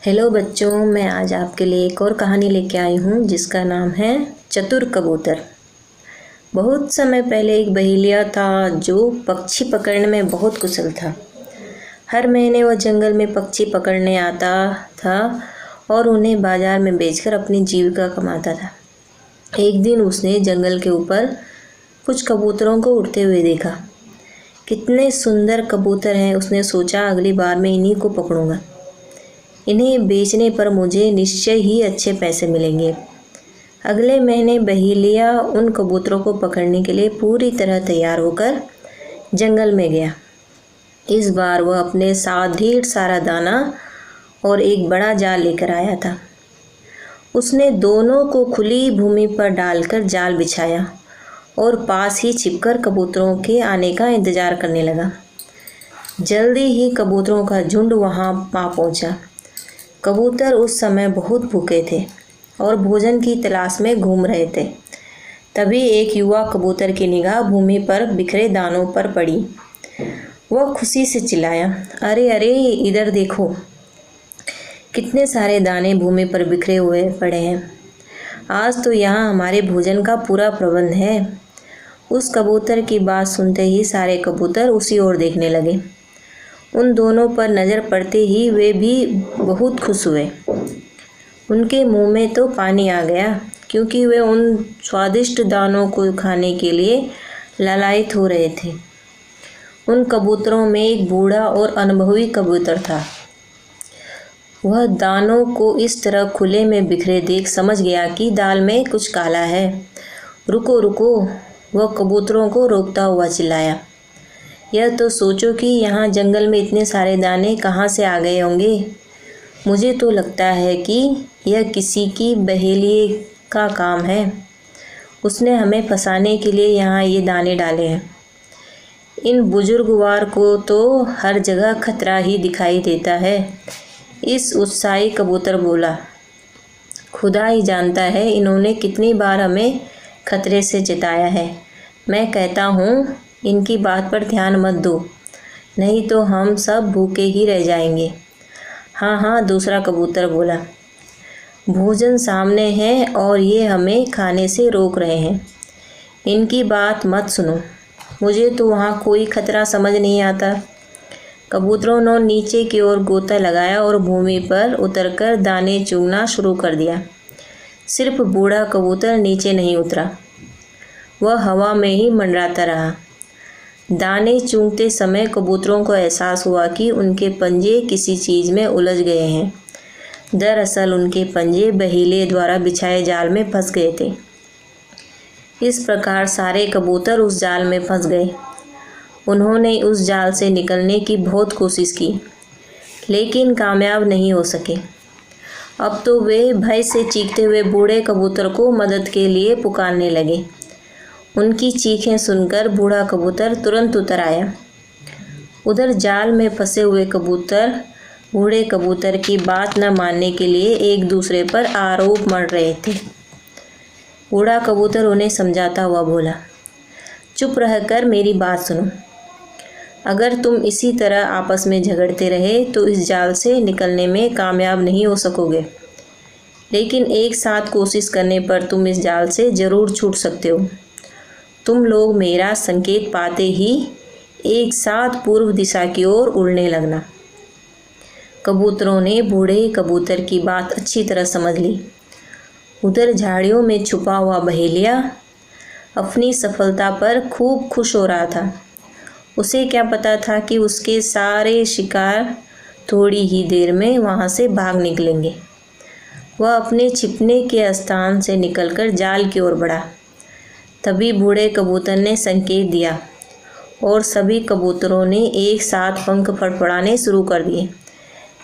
Hello बच्चों, मैं आज आपके लिए एक और कहानी लेके आई हूँ जिसका नाम है चतुर कबूतर। बहुत समय पहले एक बहेलिया था जो पक्षी पकड़ने में बहुत कुशल था। हर महीने वह जंगल में पक्षी पकड़ने आता था और उन्हें बाजार में बेचकर अपनी जीविका कमाता था। एक दिन उसने जंगल के ऊपर कुछ कबूतरों को उड़ते हुए देखा। कितने सुंदर कबूतर हैं, उसने सोचा, अगली बार मैं इन्हीं को पकड़ूंगा। इन्हें बेचने पर मुझे निश्चय ही अच्छे पैसे मिलेंगे। अगले महीने बहेलिया उन कबूतरों को पकड़ने के लिए पूरी तरह तैयार होकर जंगल में गया। इस बार वह अपने साथ ढेर सारा दाना और एक बड़ा जाल लेकर आया था। उसने दोनों को खुली भूमि पर डालकर जाल बिछाया और पास ही छिपकर कबूतरों के आने का इंतजार करने लगा। जल्दी ही कबूतरों का झुंड वहां आ पहुंचा। कबूतर उस समय बहुत भूखे थे और भोजन की तलाश में घूम रहे थे। तभी एक युवा कबूतर की निगाह भूमि पर बिखरे दानों पर पड़ी। वह खुशी से चिल्लाया, अरे अरे, इधर देखो, कितने सारे दाने भूमि पर बिखरे हुए पड़े हैं। आज तो यहाँ हमारे भोजन का पूरा प्रबंध है। उस कबूतर की बात सुनते ही सारे कबूतर उसी ओर देखने लगे। उन दोनों पर नज़र पड़ते ही वे भी बहुत खुश हुए। उनके मुंह में तो पानी आ गया, क्योंकि वे उन स्वादिष्ट दानों को खाने के लिए लालायित हो रहे थे। उन कबूतरों में एक बूढ़ा और अनुभवी कबूतर था। वह दानों को इस तरह खुले में बिखरे देख समझ गया कि दाल में कुछ काला है। रुको रुको, वह कबूतरों को रोकता हुआ चिल्लाया। यह तो सोचो कि यहाँ जंगल में इतने सारे दाने कहाँ से आ गए होंगे। मुझे तो लगता है कि यह किसी की बहेलिए का काम है। उसने हमें फंसाने के लिए यहाँ ये दाने डाले हैं। इन बुजुर्गवार को तो हर जगह खतरा ही दिखाई देता है। इस उत्साही कबूतर बोला, खुदा ही जानता है इन्होंने कितनी बार हमें खतरे से चेताया है। मैं कहता हूँ इनकी बात पर ध्यान मत दो, नहीं तो हम सब भूखे ही रह जाएंगे। हाँ हाँ, दूसरा कबूतर बोला, भोजन सामने है और ये हमें खाने से रोक रहे हैं। इनकी बात मत सुनो, मुझे तो वहाँ कोई खतरा समझ नहीं आता। कबूतरों ने नीचे की ओर गोता लगाया और भूमि पर उतरकर दाने चुगना शुरू कर दिया। सिर्फ बूढ़ा कबूतर नीचे नहीं उतरा, वह हवा में ही मंडराता रहा। दाने चूंघते समय कबूतरों को एहसास हुआ कि उनके पंजे किसी चीज़ में उलझ गए हैं। दरअसल उनके पंजे बहेलिए द्वारा बिछाए जाल में फंस गए थे। इस प्रकार सारे कबूतर उस जाल में फंस गए। उन्होंने उस जाल से निकलने की बहुत कोशिश की, लेकिन कामयाब नहीं हो सके। अब तो वे भय से चीखते हुए बूढ़े कबूतर को मदद के लिए पुकारने लगे। उनकी चीखें सुनकर बूढ़ा कबूतर तुरंत उतर आया। उधर जाल में फंसे हुए कबूतर बूढ़े कबूतर की बात न मानने के लिए एक दूसरे पर आरोप मढ़ रहे थे। बूढ़ा कबूतर उन्हें समझाता हुआ बोला, चुप रहकर मेरी बात सुनो। अगर तुम इसी तरह आपस में झगड़ते रहे तो इस जाल से निकलने में कामयाब नहीं हो सकोगे, लेकिन एक साथ कोशिश करने पर तुम इस जाल से ज़रूर छूट सकते हो। तुम लोग मेरा संकेत पाते ही एक साथ पूर्व दिशा की ओर उड़ने लगना। कबूतरों ने बूढ़े कबूतर की बात अच्छी तरह समझ ली। उधर झाड़ियों में छुपा हुआ बहेलिया अपनी सफलता पर खूब खुश हो रहा था। उसे क्या पता था कि उसके सारे शिकार थोड़ी ही देर में वहां से भाग निकलेंगे। वह अपने छिपने के स्थान से निकलकर जाल की ओर बढ़ा। तभी बूढ़े कबूतर ने संकेत दिया और सभी कबूतरों ने एक साथ पंख फड़फड़ाने शुरू कर दिए।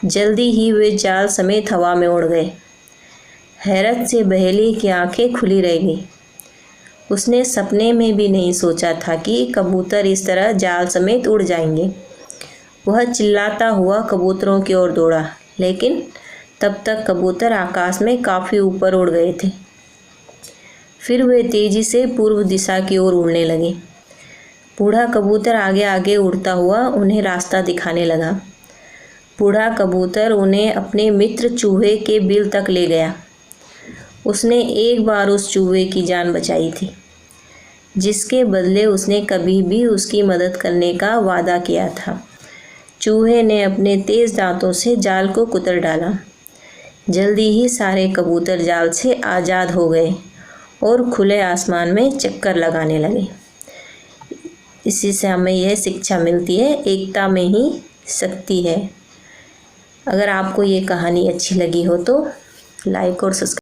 जल्दी ही वे जाल समेत हवा में उड़ गए। हैरत से बहेली की आंखें खुली रह गई। उसने सपने में भी नहीं सोचा था कि कबूतर इस तरह जाल समेत उड़ जाएंगे। वह चिल्लाता हुआ कबूतरों की ओर दौड़ा, लेकिन तब तक कबूतर आकाश में काफ़ी ऊपर उड़ गए थे। फिर वे तेजी से पूर्व दिशा की ओर उड़ने लगे। बूढ़ा कबूतर आगे आगे उड़ता हुआ उन्हें रास्ता दिखाने लगा। बूढ़ा कबूतर उन्हें अपने मित्र चूहे के बिल तक ले गया। उसने एक बार उस चूहे की जान बचाई थी, जिसके बदले उसने कभी भी उसकी मदद करने का वादा किया था। चूहे ने अपने तेज़ दांतों से जाल को कुतर डाला। जल्दी ही सारे कबूतर जाल से आज़ाद हो गए और खुले आसमान में चक्कर लगाने लगे। इसी से हमें यह शिक्षा मिलती है, एकता में ही शक्ति है। अगर आपको ये कहानी अच्छी लगी हो तो लाइक और सब्सक्राइब